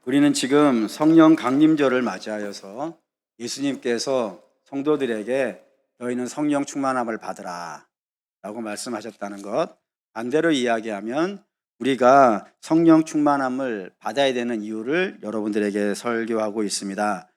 우리는 지금 성령 강림절을 맞이하여서 예수님께서 성도들에게 너희는 성령 충만함을 받으라 라고 말씀하셨다는 것, 반대로 이야기하면 우리가 성령 충만함을 받아야 되는 이유를 여러분들에게 설교하고 있습니다.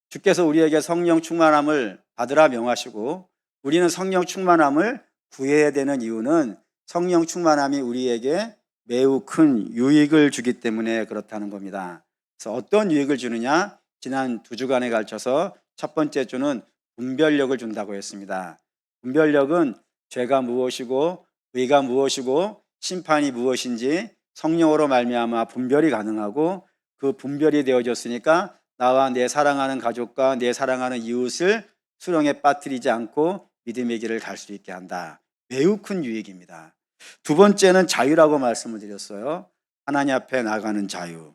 주께서 우리에게 성령 충만함을 받으라 명하시고 우리는 성령 충만함을 구해야 되는 이유는 성령 충만함이 우리에게 매우 큰 유익을 주기 때문에 그렇다는 겁니다. 그래서 어떤 유익을 주느냐? 지난 2주간에 걸쳐서 첫 번째 주는 분별력을 준다고 했습니다. 분별력은 죄가 무엇이고 의가 무엇이고 심판이 무엇인지 성령으로 말미암아 분별이 가능하고, 그 분별이 되어졌으니까 나와 내 사랑하는 가족과 내 사랑하는 이웃을 수렁에 빠뜨리지 않고 믿음의 길을 갈 수 있게 한다. 매우 큰 유익입니다. 두 번째는 자유라고 말씀을 드렸어요. 하나님 앞에 나가는 자유,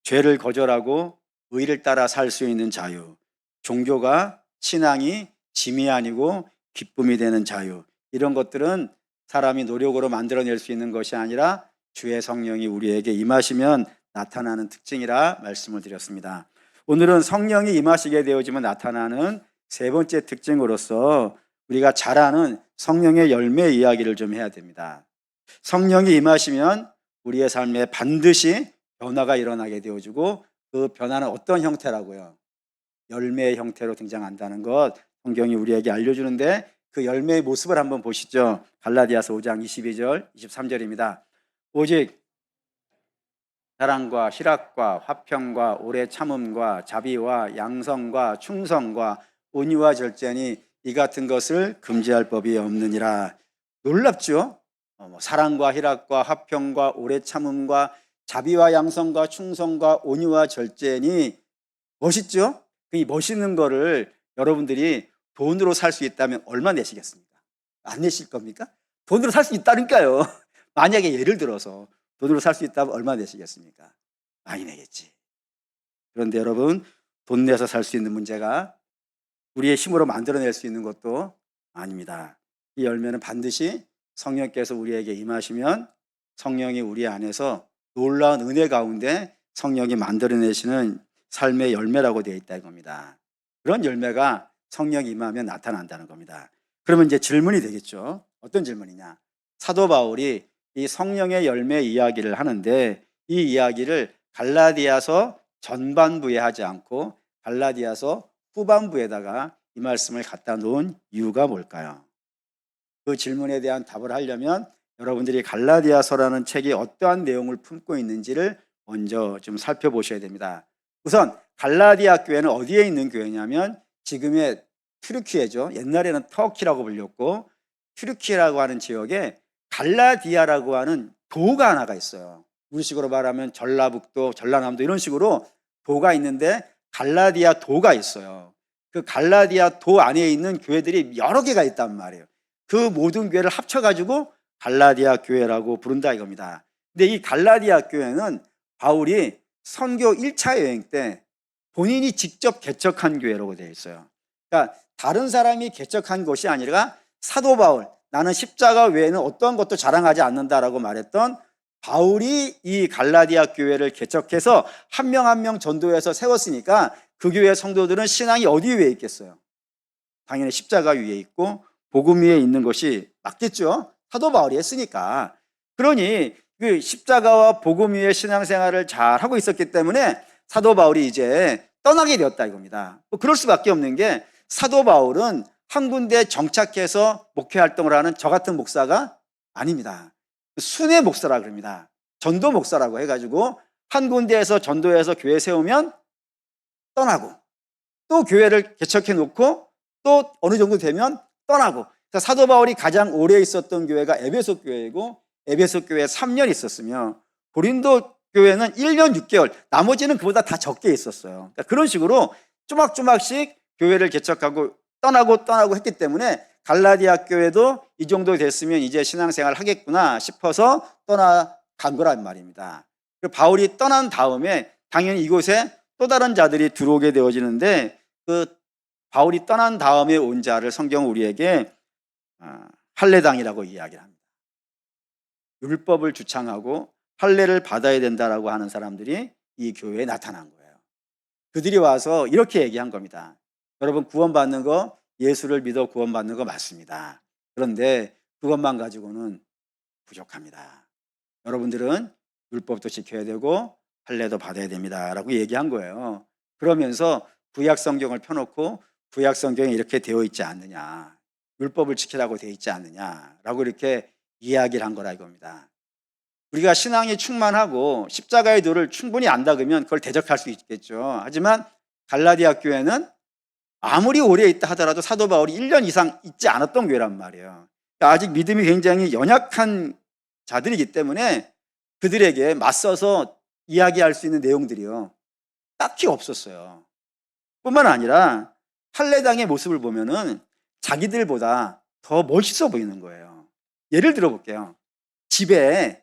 죄를 거절하고 의를 따라 살 수 있는 자유, 종교가 신앙이 짐이 아니고 기쁨이 되는 자유, 이런 것들은 사람이 노력으로 만들어낼 수 있는 것이 아니라 주의 성령이 우리에게 임하시면 나타나는 특징이라 말씀을 드렸습니다. 오늘은 성령이 임하시게 되어지면 나타나는 세 번째 특징으로서 우리가 잘 아는 성령의 열매 이야기를 좀 해야 됩니다. 성령이 임하시면 우리의 삶에 반드시 변화가 일어나게 되어지고, 그 변화는 어떤 형태라고요? 열매의 형태로 등장한다는 것 성경이 우리에게 알려주는데, 그 열매의 모습을 한번 보시죠. 갈라디아서 5장 22절 23절입니다. 오직 사랑과 희락과 화평과 오래 참음과 자비와 양성과 충성과 온유와 절제니 이 같은 것을 금지할 법이 없느니라. 놀랍죠? 사랑과 희락과 화평과 오래 참음과 자비와 양성과 충성과 온유와 절제니, 멋있죠? 이 멋있는 거를 여러분들이 돈으로 살 수 있다면 얼마 내시겠습니까? 안 내실 겁니까? 돈으로 살 수 있다니까요. 만약에 예를 들어서 돈으로 살 수 있다면 얼마 내시겠습니까? 많이 내겠지. 그런데 여러분, 돈 내서 살 수 있는 문제가 우리의 힘으로 만들어낼 수 있는 것도 아닙니다. 이 열매는 반드시 성령께서 우리에게 임하시면 성령이 우리 안에서 놀라운 은혜 가운데 성령이 만들어내시는 삶의 열매라고 되어 있다는 겁니다. 그런 열매가 성령이 임하면 나타난다는 겁니다. 그러면 이제 질문이 되겠죠. 어떤 질문이냐? 사도 바울이 이 성령의 열매 이야기를 하는데 이 이야기를 갈라디아서 전반부에 하지 않고 갈라디아서 후반부에다가 이 말씀을 갖다 놓은 이유가 뭘까요? 그 질문에 대한 답을 하려면 여러분들이 갈라디아서라는 책이 어떠한 내용을 품고 있는지를 먼저 좀 살펴보셔야 됩니다. 우선 갈라디아 교회는 어디에 있는 교회냐면 지금의 튀르키예죠. 옛날에는 터키라고 불렸고, 튀르키예라고 하는 지역에 갈라디아라고 하는 도가 하나가 있어요. 우리식으로 말하면 전라북도, 전라남도 이런 식으로 도가 있는데 갈라디아 도가 있어요. 그 갈라디아 도 안에 있는 교회들이 여러 개가 있단 말이에요. 그 모든 교회를 합쳐가지고 갈라디아 교회라고 부른다 이겁니다. 근데 이 갈라디아 교회는 바울이 선교 1차 여행 때 본인이 직접 개척한 교회라고 되어 있어요. 그러니까 다른 사람이 개척한 것이 아니라 사도 바울, 나는 십자가 외에는 어떤 것도 자랑하지 않는다라고 말했던 바울이 이 갈라디아 교회를 개척해서 한 명 한 명 전도해서 세웠으니까 그 교회 성도들은 신앙이 어디 위에 있겠어요? 당연히 십자가 위에 있고 복음 위에 있는 것이 맞겠죠? 사도 바울이 했으니까. 그러니 그 십자가와 복음 위에 신앙생활을 잘 하고 있었기 때문에 사도 바울이 이제 떠나게 되었다 이겁니다. 그럴 수밖에 없는 게 사도 바울은 한 군데 정착해서 목회 활동을 하는 저 같은 목사가 아닙니다. 순회 목사라 그럽니다. 전도 목사라고 해가지고 한 군데에서 전도해서 교회 세우면 떠나고, 또 교회를 개척해 놓고 또 어느 정도 되면 떠나고. 사도 바울이 가장 오래 있었던 교회가 에베소 교회이고, 에베소 교회에 3년 있었으며 고린도 교회는 1년 6개월, 나머지는 그보다 다 적게 있었어요. 그러니까 그런 식으로 조막조막씩 교회를 개척하고 떠나고 했기 때문에 갈라디아 교회도 이 정도 됐으면 이제 신앙생활 하겠구나 싶어서 떠나간 거란 말입니다. 바울이 떠난 다음에 당연히 이곳에 또 다른 자들이 들어오게 되어지는데, 그 바울이 떠난 다음에 온 자를 성경은 우리에게 할례당이라고 이야기합니다. 율법을 주창하고 할례를 받아야 된다라고 하는 사람들이 이 교회에 나타난 거예요. 그들이 와서 이렇게 얘기한 겁니다. 여러분, 구원받는 거, 예수를 믿어 구원받는 거 맞습니다. 그런데 그것만 가지고는 부족합니다. 여러분들은 율법도 지켜야 되고 할례도 받아야 됩니다 라고 얘기한 거예요. 그러면서 구약 성경을 펴놓고 구약 성경에 이렇게 되어 있지 않느냐, 율법을 지키라고 되어 있지 않느냐라고 이렇게 이야기를 한 거라 이겁니다. 우리가 신앙이 충만하고 십자가의 도를 충분히 안다 그러면 그걸 대적할 수 있겠죠. 하지만 갈라디아 교회는 아무리 오래 있다 하더라도 사도 바울이 1년 이상 있지 않았던 교회란 말이에요. 그러니까 아직 믿음이 굉장히 연약한 자들이기 때문에 그들에게 맞서서 이야기할 수 있는 내용들이요, 딱히 없었어요. 뿐만 아니라 할례당의 모습을 보면은 자기들보다 더 멋있어 보이는 거예요. 예를 들어 볼게요. 집에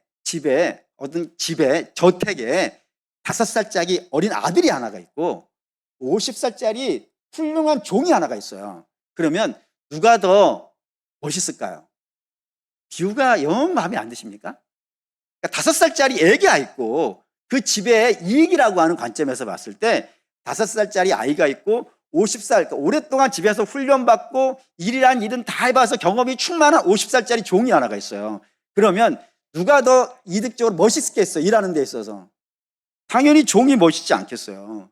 어떤 집에 저택에 5살짜리 어린 아들이 하나가 있고 50살짜리 훌륭한 종이 하나가 있어요. 그러면 누가 더 멋있을까요? 비유가 영 마음에 안 드십니까? 그러니까 5살짜리 애기가 있고 그 집의 이익이라고 하는 관점에서 봤을 때 5살짜리 아이가 있고 50살, 그러니까 오랫동안 집에서 훈련받고 일이란 일은 다 해봐서 경험이 충만한 50살짜리 종이 하나가 있어요. 그러면 누가 더 이득적으로 멋있겠어, 일하는 데 있어서? 당연히 종이 멋있지 않겠어요.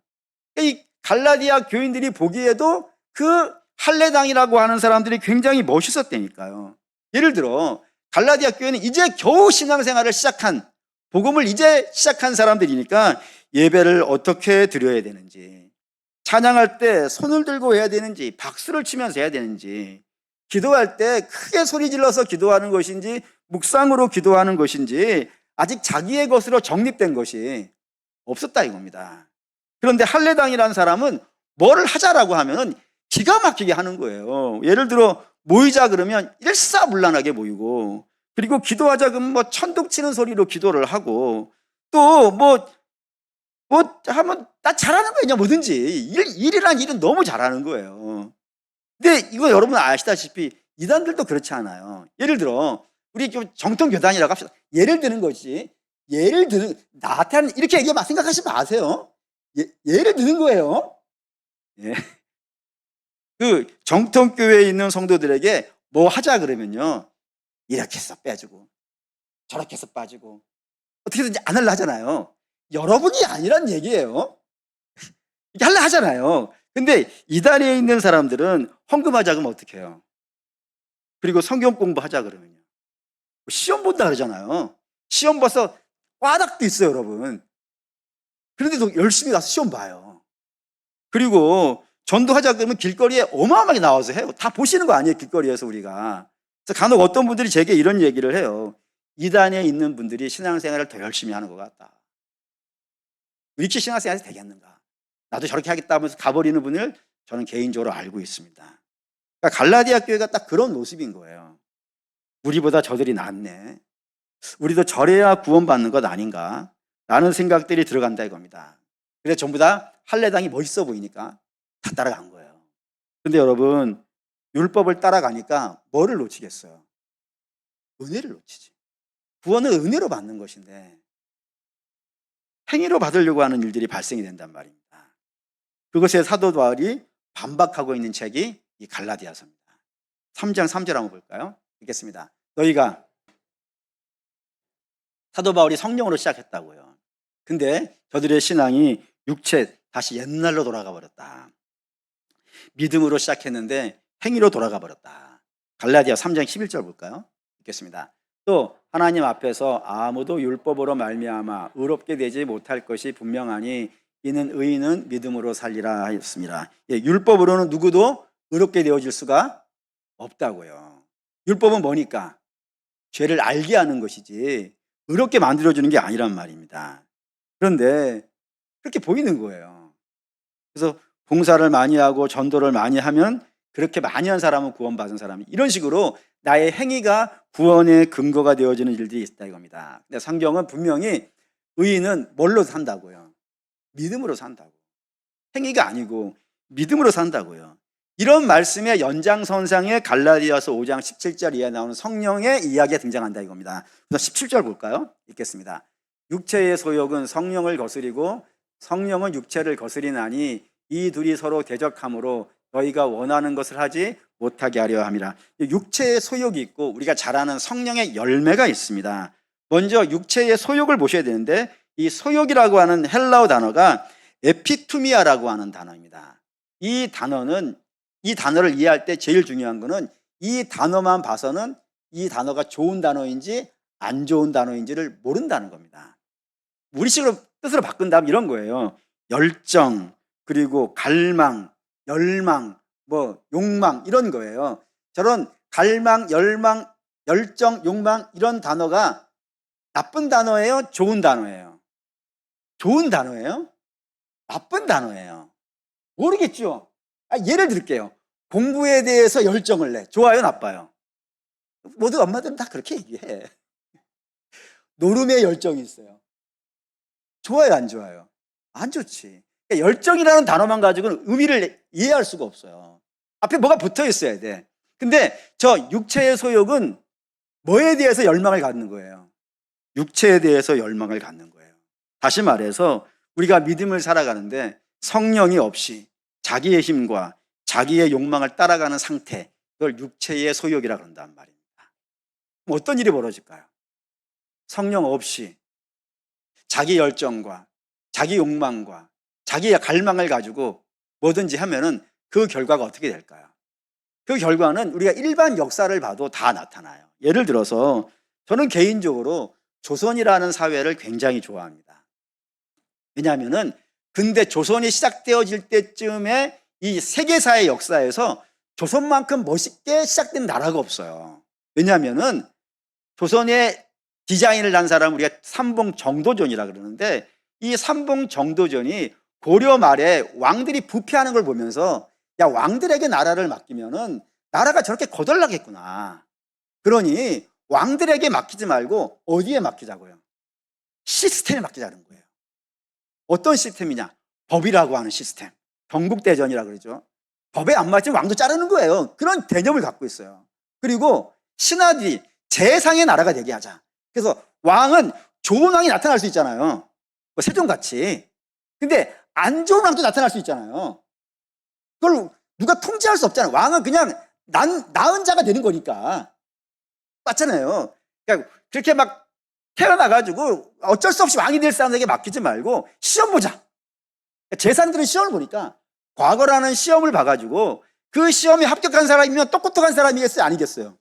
이 갈라디아 교인들이 보기에도 그 할례당이라고 하는 사람들이 굉장히 멋있었다니까요. 예를 들어 갈라디아 교회는 이제 겨우 신앙생활을 시작한, 복음을 이제 시작한 사람들이니까 예배를 어떻게 드려야 되는지, 찬양할 때 손을 들고 해야 되는지, 박수를 치면서 해야 되는지, 기도할 때 크게 소리 질러서 기도하는 것인지 묵상으로 기도하는 것인지 아직 자기의 것으로 정립된 것이 없었다 이겁니다. 그런데 할례당이라는 사람은 뭘 하자라고 하면 기가 막히게 하는 거예요. 예를 들어 모이자 그러면 일사불란하게 모이고, 그리고 기도하자 그러면 뭐 천둥 치는 소리로 기도를 하고, 또 뭐 하면 나 잘하는 거냐, 뭐든지 일이란 일은 너무 잘하는 거예요. 근데 이거 여러분 아시다시피 이단들도 그렇지 않아요. 예를 들어 우리 좀 정통 교단이라고 합시다. 예를 드는 거지. 예를 드는, 나한테는 이렇게 얘기하면 생각하지 마세요. 예를 드는 거예요. 예. 그 정통교회에 있는 성도들에게 뭐 하자 그러면요, 이렇게 해서 빼주고 저렇게 해서 빠지고 어떻게든지 안 하려 하잖아요. 여러분이 아니란 얘기예요. 이게 하려 하잖아요. 근데 이단에 있는 사람들은 헌금하자 그러면 어떻게 해요? 그리고 성경 공부하자 그러면요, 시험 본다 그러잖아요. 시험 봐서 꽈닥도 있어요, 여러분. 그런데도 열심히 가서 시험 봐요. 그리고 전도하자 그러면 길거리에 어마어마하게 나와서 해요. 다 보시는 거 아니에요, 길거리에서 우리가. 그래서 간혹 어떤 분들이 제게 이런 얘기를 해요. 이단에 있는 분들이 신앙생활을 더 열심히 하는 것 같다. 이렇게 신앙생활이 되겠는가? 나도 저렇게 하겠다 하면서 가버리는 분을 저는 개인적으로 알고 있습니다. 그러니까 갈라디아 교회가 딱 그런 모습인 거예요. 우리보다 저들이 낫네, 우리도 저래야 구원받는 것 아닌가 라는 생각들이 들어간다 이겁니다. 그래서 전부 다 할례당이 멋있어 보이니까 다 따라간 거예요. 그런데 여러분, 율법을 따라가니까 뭐를 놓치겠어요? 은혜를 놓치지. 구원은 은혜로 받는 것인데 행위로 받으려고 하는 일들이 발생이 된단 말입니다. 그것에 사도 바울이 반박하고 있는 책이 이 갈라디아서입니다. 3장 3절 한번 볼까요? 읽겠습니다. 너희가, 사도 바울이 성령으로 시작했다고요. 근데 저들의 신앙이 육체, 다시 옛날로 돌아가 버렸다. 믿음으로 시작했는데 행위로 돌아가 버렸다. 갈라디아 3장 11절 볼까요? 읽겠습니다. 또 하나님 앞에서 아무도 율법으로 말미암아 의롭게 되지 못할 것이 분명하니 이는 의인은 믿음으로 살리라 하였습니다. 예, 율법으로는 누구도 의롭게 되어질 수가 없다고요. 율법은 뭐니까? 죄를 알게 하는 것이지 의롭게 만들어주는 게 아니란 말입니다. 그런데 그렇게 보이는 거예요. 그래서 봉사를 많이 하고 전도를 많이 하면, 그렇게 많이 한 사람은 구원받은 사람이, 이런 식으로 나의 행위가 구원의 근거가 되어지는 일들이 있다 이겁니다. 근데 성경은 분명히 의인은 뭘로 산다고요? 믿음으로 산다고. 행위가 아니고 믿음으로 산다고요. 이런 말씀의 연장선상에 갈라디아서 5장 17절 이하에 나오는 성령의 이야기가 등장한다 이겁니다. 그래서 17절 볼까요? 읽겠습니다. 육체의 소욕은 성령을 거스리고 성령은 육체를 거스리나니 이 둘이 서로 대적함으로 너희가 원하는 것을 하지 못하게 하려 함이라. 육체의 소욕이 있고 우리가 잘 아는 성령의 열매가 있습니다. 먼저 육체의 소욕을 보셔야 되는데, 이 소욕이라고 하는 헬라어 단어가 에피투미아라고 하는 단어입니다. 이 단어를 이해할 때 제일 중요한 거는 이 단어만 봐서는 이 단어가 좋은 단어인지 안 좋은 단어인지를 모른다는 겁니다. 우리식으로 뜻으로 바꾼다면 이런 거예요. 열정, 그리고 갈망, 열망, 욕망, 이런 거예요. 저런 갈망, 열정, 욕망, 이런 단어가 나쁜 단어예요? 좋은 단어예요? 좋은 단어예요? 나쁜 단어예요? 모르겠죠. 예를 들게요. 공부에 대해서 열정을 내. 좋아요, 나빠요? 모두 엄마들은 다 그렇게 얘기해. 노름에 열정이 있어요. 좋아요, 안 좋아요? 안 좋지. 그러니까 열정이라는 단어만 가지고는 의미를 이해할 수가 없어요. 앞에 뭐가 붙어 있어야 돼. 근데 저 육체의 소욕은 뭐에 대해서 열망을 갖는 거예요? 육체에 대해서 열망을 갖는 거예요. 다시 말해서 우리가 믿음을 살아가는데 성령이 없이 자기의 힘과 자기의 욕망을 따라가는 상태, 그걸 육체의 소욕이라고 한단 말입니다. 그럼 어떤 일이 벌어질까요? 성령 없이 자기 열정과 자기 욕망과 자기의 갈망을 가지고 뭐든지 하면은 그 결과가 어떻게 될까요? 그 결과는 우리가 일반 역사를 봐도 다 나타나요. 예를 들어서 저는 개인적으로 조선이라는 사회를 굉장히 좋아합니다. 왜냐하면은 근데 조선이 시작되어질 때쯤에 이 세계사의 역사에서 조선만큼 멋있게 시작된 나라가 없어요. 왜냐하면은 조선의 디자인을 한 사람은 우리가 삼봉정도전이라 그러는데, 이 삼봉정도전이 고려 말에 왕들이 부패하는 걸 보면서 야, 왕들에게 나라를 맡기면은 나라가 저렇게 거덜나겠구나. 그러니 왕들에게 맡기지 말고 어디에 맡기자고요? 시스템에 맡기자는 거예요. 어떤 시스템이냐? 법이라고 하는 시스템. 경국대전이라고 그러죠. 법에 안 맞으면 왕도 자르는 거예요. 그런 개념을 갖고 있어요. 그리고 신하들이 재상의 나라가 되게 하자. 그래서 왕은 좋은 왕이 나타날 수 있잖아요. 세종같이. 근데 안 좋은 왕도 나타날 수 있잖아요. 그걸 누가 통제할 수 없잖아요. 왕은 그냥 나은 자가 되는 거니까. 맞잖아요. 그러니까 그렇게 막 태어나가지고 어쩔 수 없이 왕이 될 사람에게 맡기지 말고 시험 보자. 재산들은 시험을 보니까 과거라는 시험을 봐가지고 그 시험에 합격한 사람이면 똑똑한 사람이겠어요? 아니겠어요?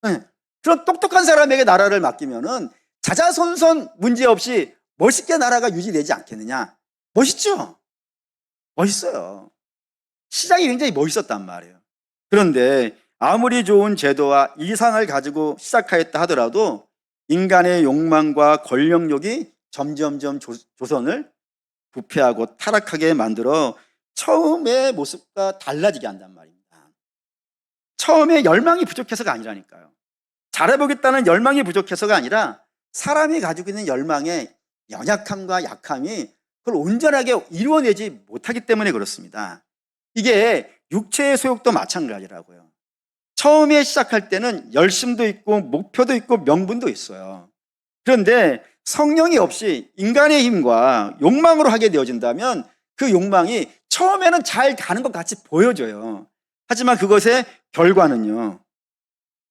네. 그런 똑똑한 사람에게 나라를 맡기면은 자자손손 문제없이 멋있게 나라가 유지되지 않겠느냐? 멋있죠? 멋있어요. 시작이 굉장히 멋있었단 말이에요. 그런데 아무리 좋은 제도와 이상을 가지고 시작하였다 하더라도 인간의 욕망과 권력욕이 점점점 조선을 부패하고 타락하게 만들어 처음의 모습과 달라지게 한단 말입니다. 처음에 열망이 부족해서가 아니라니까요. 잘해보겠다는 열망이 부족해서가 아니라 사람이 가지고 있는 열망의 연약함과 약함이 그걸 온전하게 이루어내지 못하기 때문에 그렇습니다. 이게 육체의 소욕도 마찬가지라고요. 처음에 시작할 때는 열심도 있고 목표도 있고 명분도 있어요. 그런데 성령이 없이 인간의 힘과 욕망으로 하게 되어진다면 그 욕망이 처음에는 잘 가는 것 같이 보여져요. 하지만 그것의 결과는요,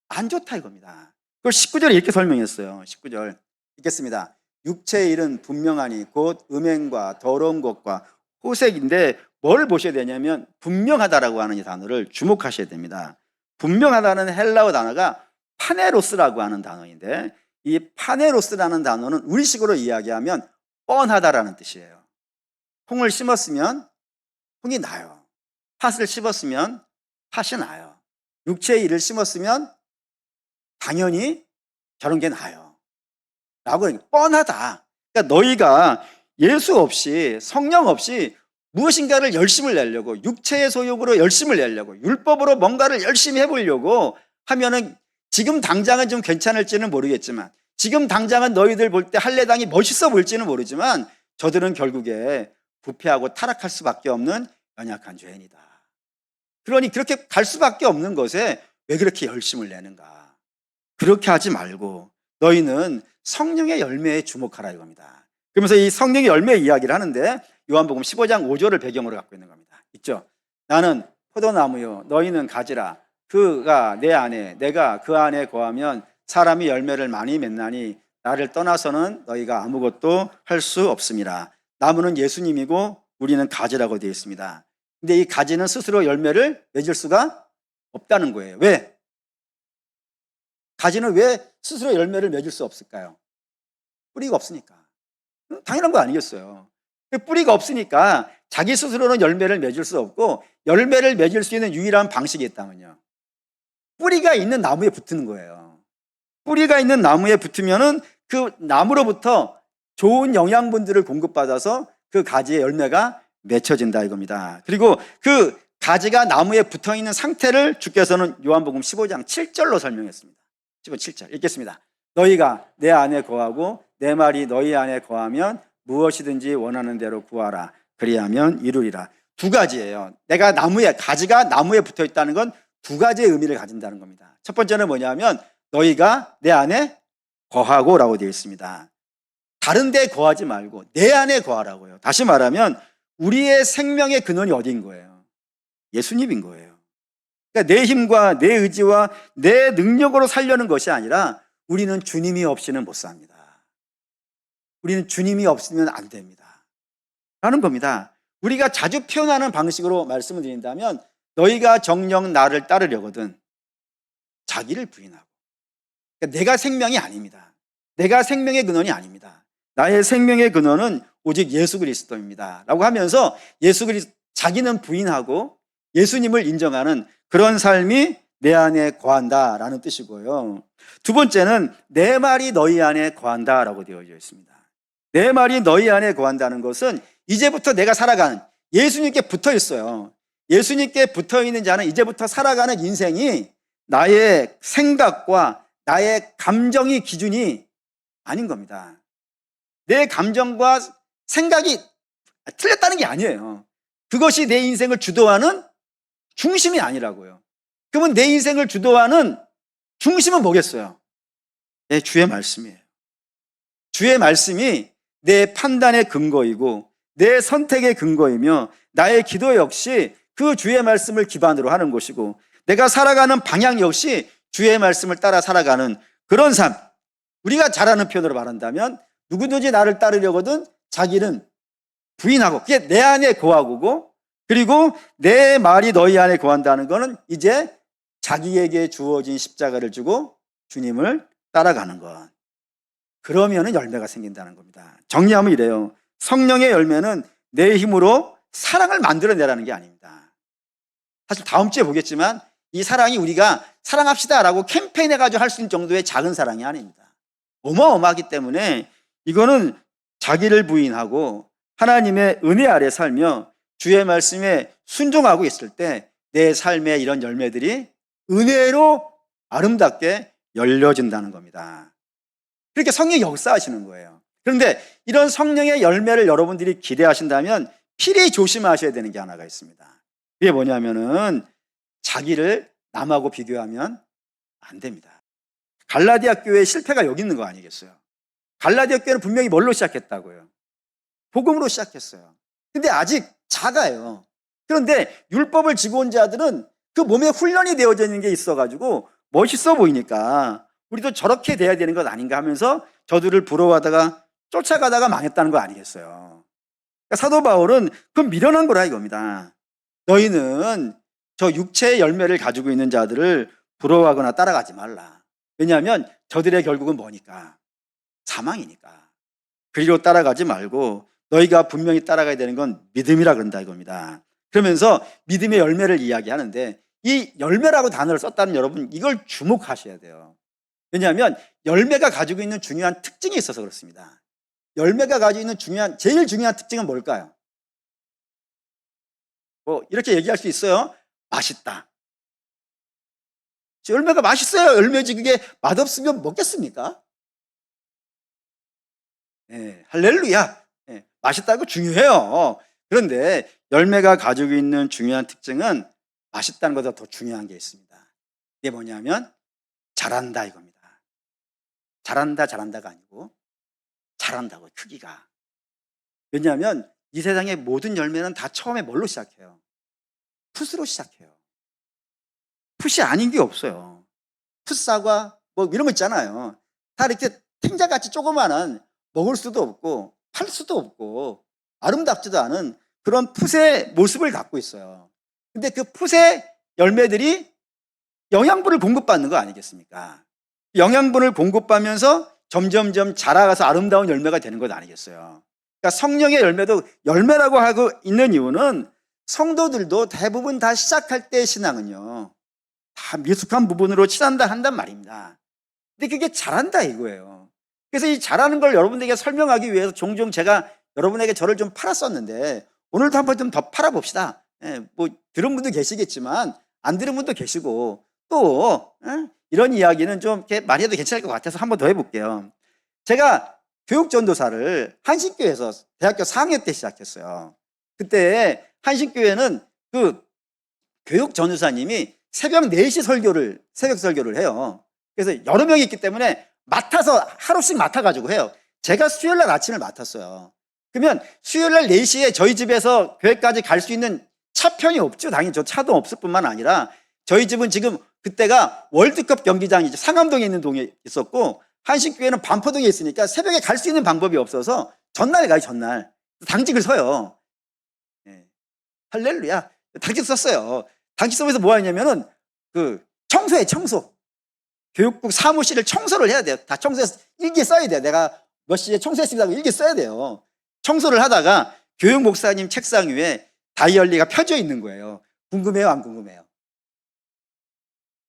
안 좋다 이겁니다. 그걸 19절에 이렇게 설명했어요. 19절 읽겠습니다. 육체의 일은 분명하니 곧 음행과 더러운 것과 호색인데 뭘 보셔야 되냐면 분명하다라고 하는 이 단어를 주목하셔야 됩니다. 분명하다는 헬라어 단어가 파네로스라고 하는 단어인데, 이 파네로스라는 단어는 우리식으로 이야기하면 뻔하다라는 뜻이에요. 홍을 심었으면 홍이 나요. 팥을 심었으면 팥이 나요. 육체의 일을 심었으면 당연히 저런 게 나요. 라고 뻔하다. 그러니까 너희가 예수 없이 성령 없이 무엇인가를 열심을 내려고, 육체의 소욕으로 열심을 내려고, 율법으로 뭔가를 열심히 해보려고 하면은 지금 당장은 좀 괜찮을지는 모르겠지만, 지금 당장은 너희들 볼 때 할례당이 멋있어 보일지는 모르지만 저들은 결국에 부패하고 타락할 수밖에 없는 연약한 죄인이다. 그러니 그렇게 갈 수밖에 없는 것에 왜 그렇게 열심을 내는가? 그렇게 하지 말고 너희는 성령의 열매에 주목하라 이겁니다. 그러면서 이 성령의 열매 이야기를 하는데 요한복음 15장 5절을 배경으로 갖고 있는 겁니다. 있죠? 나는 포도나무요 너희는 가지라. 그가 내 안에 내가 그 안에 거하면 사람이 열매를 많이 맺나니 나를 떠나서는 너희가 아무것도 할 수 없습니다. 나무는 예수님이고 우리는 가지라고 되어 있습니다. 근데 이 가지는 스스로 열매를 맺을 수가 없다는 거예요. 왜? 가지는 왜 스스로 열매를 맺을 수 없을까요? 뿌리가 없으니까. 당연한 거 아니겠어요. 뿌리가 없으니까 자기 스스로는 열매를 맺을 수 없고, 열매를 맺을 수 있는 유일한 방식이 있다면요, 뿌리가 있는 나무에 붙는 거예요. 뿌리가 있는 나무에 붙으면은 그 나무로부터 좋은 영양분들을 공급받아서 그 가지의 열매가 맺혀진다 이겁니다. 그리고 그 가지가 나무에 붙어 있는 상태를 주께서는 요한복음 15장 7절로 설명했습니다. 7절 읽겠습니다. 너희가 내 안에 거하고 내 말이 너희 안에 거하면 무엇이든지 원하는 대로 구하라. 그리하면 이루리라. 두 가지예요. 내가 나무에, 가지가 나무에 붙어 있다는 건 두 가지의 의미를 가진다는 겁니다. 첫 번째는 뭐냐면 너희가 내 안에 거하고 라고 되어 있습니다. 다른 데 거하지 말고 내 안에 거하라고요. 다시 말하면 우리의 생명의 근원이 어디인 거예요? 예수님인 거예요. 그러니까 내 힘과 내 의지와 내 능력으로 살려는 것이 아니라 우리는 주님이 없이는 못 삽니다. 우리는 주님이 없으면 안 됩니다 라는 겁니다. 우리가 자주 표현하는 방식으로 말씀을 드린다면 너희가 정녕 나를 따르려거든 자기를 부인하고, 그러니까 내가 생명이 아닙니다. 내가 생명의 근원이 아닙니다. 나의 생명의 근원은 오직 예수 그리스도입니다 라고 하면서 자기는 부인하고 예수님을 인정하는 그런 삶이 내 안에 거한다라는 뜻이고요. 두 번째는 내 말이 너희 안에 거한다라고 되어져 있습니다. 내 말이 너희 안에 거한다는 것은 이제부터 내가 살아가는, 예수님께 붙어 있어요. 예수님께 붙어 있는 자는 이제부터 살아가는 인생이 나의 생각과 나의 감정이 기준이 아닌 겁니다. 내 감정과 생각이 틀렸다는 게 아니에요. 그것이 내 인생을 주도하는 중심이 아니라고요. 그러면 내 인생을 주도하는 중심은 뭐겠어요? 내 주의 말씀이에요. 주의 말씀이 내 판단의 근거이고 내 선택의 근거이며 나의 기도 역시 그 주의 말씀을 기반으로 하는 것이고 내가 살아가는 방향 역시 주의 말씀을 따라 살아가는 그런 삶. 우리가 잘 아는 표현으로 말한다면 누구든지 나를 따르려거든 자기는 부인하고, 그게 내 안에 거하고, 그리고 내 말이 너희 안에 거한다는 것은 이제 자기에게 주어진 십자가를 주고 주님을 따라가는 것. 그러면은 열매가 생긴다는 겁니다. 정리하면 이래요. 성령의 열매는 내 힘으로 사랑을 만들어내라는 게 아닙니다. 사실 다음 주에 보겠지만 이 사랑이 우리가 사랑합시다라고 캠페인해가지고 할 수 있는 정도의 작은 사랑이 아닙니다. 어마어마하기 때문에 이거는 자기를 부인하고 하나님의 은혜 아래 살며 주의 말씀에 순종하고 있을 때 내 삶에 이런 열매들이 은혜로 아름답게 열려진다는 겁니다. 그렇게 성령이 역사하시는 거예요. 그런데 이런 성령의 열매를 여러분들이 기대하신다면 필히 조심하셔야 되는 게 하나가 있습니다. 그게 뭐냐면은 자기를 남하고 비교하면 안 됩니다. 갈라디아 교회의 실패가 여기 있는 거 아니겠어요? 갈라디아 교회는 분명히 뭘로 시작했다고요? 복음으로 시작했어요. 근데 아직 작아요. 그런데 율법을 지고 온 자들은 그 몸에 훈련이 되어져 있는 게 있어가지고 멋있어 보이니까 우리도 저렇게 돼야 되는 것 아닌가 하면서 저들을 부러워하다가 쫓아가다가 망했다는 거 아니겠어요? 그러니까 사도 바울은 그건 미련한 거라 이겁니다. 너희는 저 육체의 열매를 가지고 있는 자들을 부러워하거나 따라가지 말라. 왜냐하면 저들의 결국은 뭐니까? 사망이니까. 그리로 따라가지 말고 너희가 분명히 따라가야 되는 건 믿음이라 그런다 이겁니다. 그러면서 믿음의 열매를 이야기하는데 이 열매라고 단어를 썼다는 여러분 이걸 주목하셔야 돼요. 왜냐하면 열매가 가지고 있는 중요한 특징이 있어서 그렇습니다. 열매가 가지고 있는 제일 중요한 특징은 뭘까요? 이렇게 얘기할 수 있어요. 맛있다. 열매가 맛있어요. 열매지 그게 맛없으면 먹겠습니까? 네, 할렐루야. 네, 맛있다고 중요해요. 그런데 열매가 가지고 있는 중요한 특징은 맛있다는 것보다 더 중요한 게 있습니다. 이게 뭐냐면 잘한다 이겁니다. 잘한다가 아니고 잘한다고 크기가. 왜냐하면 이 세상의 모든 열매는 다 처음에 뭘로 시작해요? 풋으로 시작해요. 풋이 아닌 게 없어요. 풋사과 뭐 이런 거 있잖아요. 다 이렇게 탱자같이 조그마한, 먹을 수도 없고 팔 수도 없고 아름답지도 않은 그런 풋의 모습을 갖고 있어요. 근데 그 풋의 열매들이 영양분을 공급받는 거 아니겠습니까? 영양분을 공급받으면서 점점점 자라가서 아름다운 열매가 되는 것 아니겠어요? 그러니까 성령의 열매도 열매라고 하고 있는 이유는 성도들도 대부분 다 시작할 때 신앙은요, 다 미숙한 부분으로 취한다 한단 말입니다. 근데 그게 잘한다 이거예요. 그래서 이 잘하는 걸 여러분에게 설명하기 위해서 종종 제가 여러분에게 저를 좀 팔았었는데, 오늘도 한번 좀 더 팔아봅시다. 뭐 들은 분도 계시겠지만 안 들은 분도 계시고, 또 이런 이야기는 좀 이렇게 많이 해도 괜찮을 것 같아서 한번 더 해볼게요. 제가 교육전도사를 한신교회에서 대학교 4학년 때 시작했어요. 그때 한신교회는 그 교육전도사님이 새벽 4시 새벽 설교를 해요. 그래서 여러 명이 있기 때문에 맡아서 하루씩 맡아가지고 해요. 제가 수요일날 아침을 맡았어요. 그러면 수요일날 4시에 저희 집에서 교회까지 갈 수 있는 차편이 없죠. 당연히 저 차도 없을 뿐만 아니라 저희 집은 지금 그때가 월드컵 경기장이죠. 상암동에 있는 동에 있었고 한신교회는 반포동에 있으니까 새벽에 갈 수 있는 방법이 없어서 전날 가요. 전날 당직을 서요. 할렐루야. 당직 썼어요. 당직 서면서 뭐 하냐면은 그 청소해. 청소. 교육국 사무실을 청소를 해야 돼요. 다 청소해서 일기 써야 돼요. 내가 몇 시에 청소했습니다 하고 일기 써야 돼요. 청소를 하다가 교육 목사님 책상 위에 다이어리가 펴져 있는 거예요. 궁금해요? 안 궁금해요?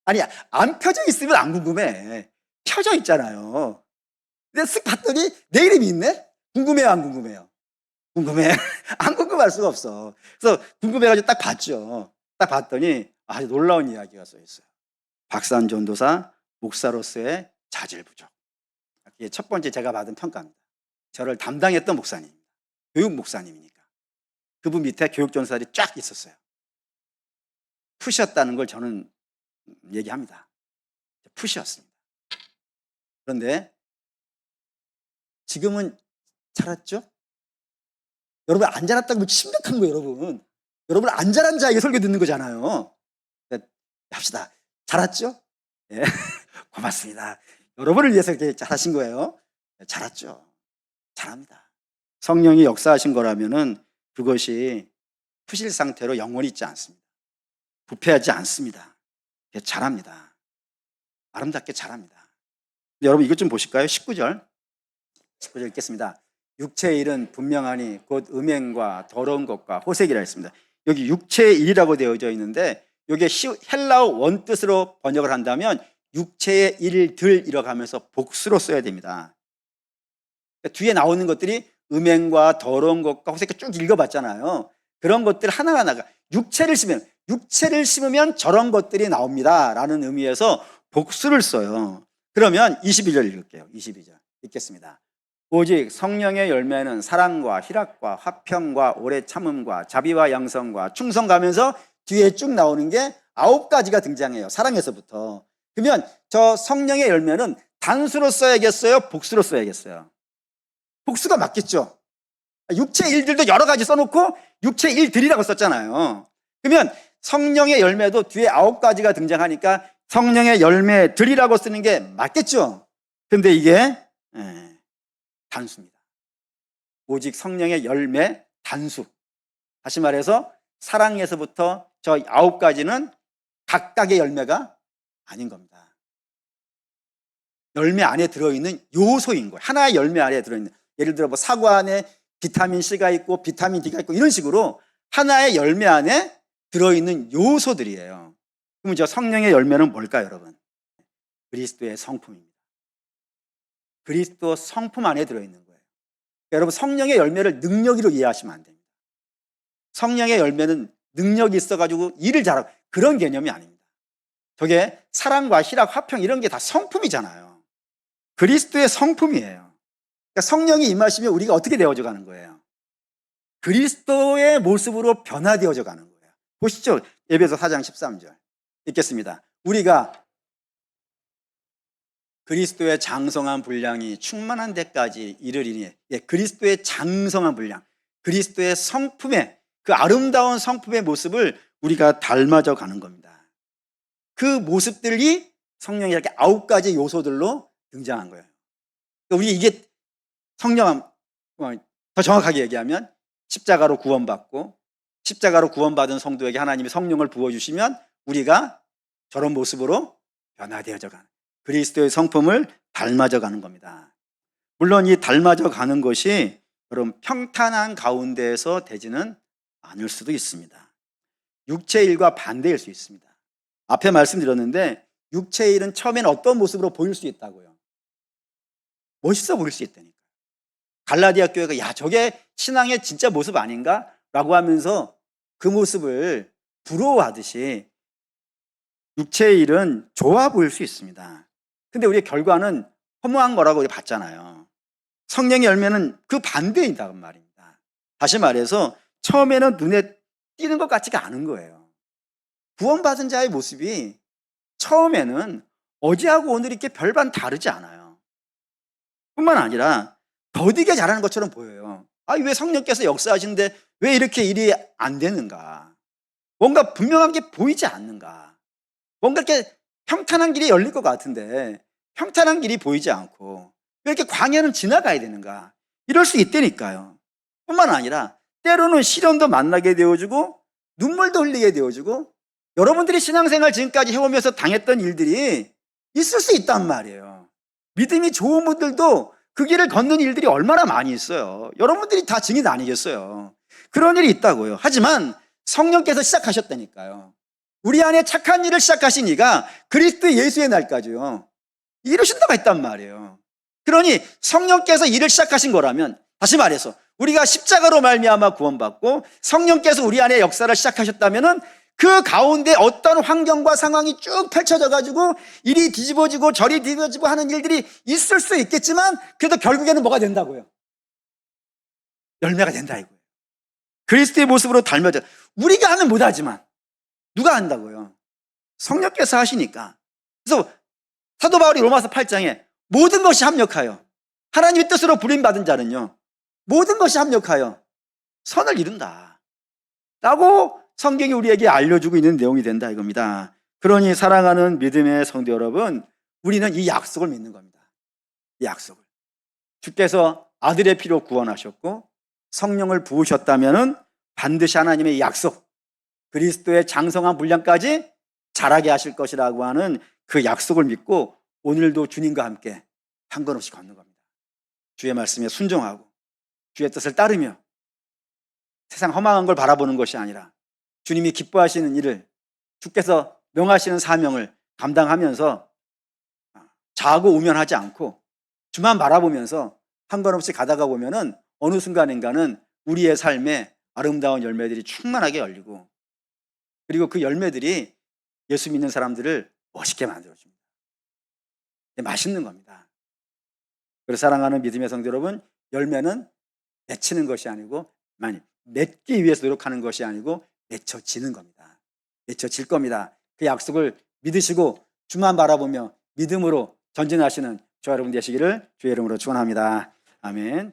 아니, 안 펴져 있으면 안 궁금해. 펴져 있잖아요. 근데 쓱 봤더니 내 이름이 있네? 궁금해요? 안 궁금해요? 궁금해. 안 궁금할 수가 없어. 그래서 궁금해가지고 딱 봤죠. 딱 봤더니 아주 놀라운 이야기가 써 있어요. 박산 전도사 목사로서의 자질 부족. 이게 첫 번째 제가 받은 평가입니다. 저를 담당했던 목사님입니다. 교육 목사님이니까. 그분 밑에 교육 전사들이 쫙 있었어요. 푸셨다는 걸 저는 얘기합니다. 푸셨습니다. 그런데 지금은 자랐죠? 여러분 안 자랐다고 심각한 거예요, 여러분. 여러분 안 자란 자에게 설교 듣는 거잖아요. 합시다. 자랐죠? 예. 고맙습니다. 여러분을 위해서 이렇게 잘하신 거예요. 자랐죠. 잘합니다. 성령이 역사하신 거라면은 그것이 푸실 상태로 영원히 있지 않습니다. 부패하지 않습니다. 잘합니다. 아름답게 잘합니다. 여러분 이것 좀 보실까요? 19절 읽겠습니다. 육체의 일은 분명하니 곧 음행과 더러운 것과 호색이라 했습니다. 여기 육체의 일이라고 되어져 있는데 이게 헬라어 원뜻으로 번역을 한다면 육체의 일들 이라가면서 복수로 써야 됩니다. 뒤에 나오는 것들이 음행과 더러운 것과 호색이 쭉 읽어봤잖아요. 그런 것들 하나하나가 육체를 심으면 저런 것들이 나옵니다 라는 의미에서 복수를 써요. 그러면 22절 읽을게요. 22절 읽겠습니다. 오직 성령의 열매는 사랑과 희락과 화평과 오래 참음과 자비와 양성과 충성 가면서 뒤에 쭉 나오는 게 9가지가 등장해요. 사랑에서부터. 그러면 저 성령의 열매는 단수로 써야겠어요? 복수로 써야겠어요? 복수가 맞겠죠. 육체 일들도 여러 가지 써놓고 육체 일들이라고 썼잖아요. 그러면 성령의 열매도 뒤에 9가지가 등장하니까 성령의 열매들이라고 쓰는 게 맞겠죠. 근데 이게 단수입니다. 오직 성령의 열매 단수. 다시 말해서 사랑에서부터 저 9가지는 각각의 열매가 아닌 겁니다. 열매 안에 들어있는 요소인 거예요. 하나의 열매 안에 들어있는, 예를 들어 뭐 사과 안에 비타민 C가 있고 비타민 D가 있고 이런 식으로 하나의 열매 안에 들어있는 요소들이에요. 그럼 저 성령의 열매는 뭘까요, 여러분? 그리스도의 성품입니다. 그리스도 성품 안에 들어있는 거예요. 그러니까 여러분 성령의 열매를 능력으로 이해하시면 안 됩니다. 성령의 열매는 능력이 있어가지고 일을 잘하고 그런 개념이 아닙니다. 저게 사랑과 희락, 화평 이런 게 다 성품이잖아요. 그리스도의 성품이에요. 그러니까 성령이 임하시면 우리가 어떻게 되어져 가는 거예요? 그리스도의 모습으로 변화되어져 가는 거예요. 보시죠. 에베소 4장 13절 읽겠습니다. 우리가 그리스도의 장성한 분량이 충만한 데까지 이르리니, 그리스도의 장성한 분량, 그리스도의 성품의 그 아름다운 성품의 모습을 우리가 닮아져 가는 겁니다. 그 모습들이 성령의 이렇게 9가지 요소들로 등장한 거예요. 우리 이게 성령, 더 정확하게 얘기하면 십자가로 구원받고 십자가로 구원받은 성도에게 하나님이 성령을 부어주시면 우리가 저런 모습으로 변화되어져 가는, 그리스도의 성품을 닮아져 가는 겁니다. 물론 이 닮아져 가는 것이 여러분 평탄한 가운데에서 되지는 않을 수도 있습니다. 육체의 일과 반대일 수 있습니다. 앞에 말씀드렸는데 육체의 일은 처음에는 어떤 모습으로 보일 수 있다고요? 멋있어 보일 수 있다니까. 갈라디아 교회가 야 저게 신앙의 진짜 모습 아닌가? 라고 하면서 그 모습을 부러워하듯이 육체의 일은 좋아 보일 수 있습니다. 근데 우리의 결과는 허무한 거라고 우리 봤잖아요. 성령의 열매는 그 반대이다 말입니다. 다시 말해서 처음에는 눈에 띄는 것 같지가 않은 거예요. 구원받은 자의 모습이 처음에는 어제하고 오늘 이렇게 별반 다르지 않아요. 뿐만 아니라 더디게 잘하는 것처럼 보여요. 왜 성령께서 역사하시는데 왜 이렇게 일이 안 되는가? 뭔가 분명한 게 보이지 않는가? 뭔가 이렇게 평탄한 길이 열릴 것 같은데 평탄한 길이 보이지 않고 왜 이렇게 광야는 지나가야 되는가? 이럴 수 있다니까요. 뿐만 아니라 때로는 시련도 만나게 되어주고 눈물도 흘리게 되어주고 여러분들이 신앙생활 지금까지 해오면서 당했던 일들이 있을 수 있단 말이에요. 믿음이 좋은 분들도 그 길을 걷는 일들이 얼마나 많이 있어요. 여러분들이 다 증인 아니겠어요. 그런 일이 있다고요. 하지만 성령께서 시작하셨다니까요. 우리 안에 착한 일을 시작하신 이가 그리스도 예수의 날까지요 이루신다가 있단 말이에요. 그러니 성령께서 일을 시작하신 거라면, 다시 말해서 우리가 십자가로 말미암아 구원받고 성령께서 우리 안에 역사를 시작하셨다면은 그 가운데 어떤 환경과 상황이 쭉 펼쳐져 가지고 일이 뒤집어지고 저리 뒤집어지고 하는 일들이 있을 수 있겠지만 그래도 결국에는 뭐가 된다고요? 열매가 된다 이거예요. 그리스도의 모습으로 닮아져. 우리가 하면 못하지만 누가 한다고요? 성령께서 하시니까. 그래서 사도 바울이 로마서 8장에 모든 것이 합력하여 하나님의 뜻으로 부름받은 자는요 모든 것이 합력하여 선을 이룬다 라고 성경이 우리에게 알려주고 있는 내용이 된다 이겁니다. 그러니 사랑하는 믿음의 성도 여러분, 우리는 이 약속을 믿는 겁니다. 이 약속을. 주께서 아들의 피로 구원하셨고 성령을 부으셨다면 반드시 하나님의 약속, 그리스도의 장성한 분량까지 자라게 하실 것이라고 하는 그 약속을 믿고 오늘도 주님과 함께 한 건 없이 걷는 겁니다. 주의 말씀에 순종하고 주의 뜻을 따르며 세상 험악한 걸 바라보는 것이 아니라 주님이 기뻐하시는 일을, 주께서 명하시는 사명을 감당하면서 자고 우면하지 않고 주만 바라보면서 한 건 없이 가다가 보면은 어느 순간인가는 우리의 삶에 아름다운 열매들이 충만하게 열리고, 그리고 그 열매들이 예수 믿는 사람들을 멋있게 만들어줍니다. 맛있는 겁니다. 그래서 사랑하는 믿음의 성도 여러분, 열매는 맺히는 것이 아니고, 맺기 위해서 노력하는 것이 아니고 맺혀지는 겁니다. 맺혀질 겁니다. 그 약속을 믿으시고 주만 바라보며 믿음으로 전진하시는 저와 여러분 되시기를 주의 이름으로 축원합니다. 아멘.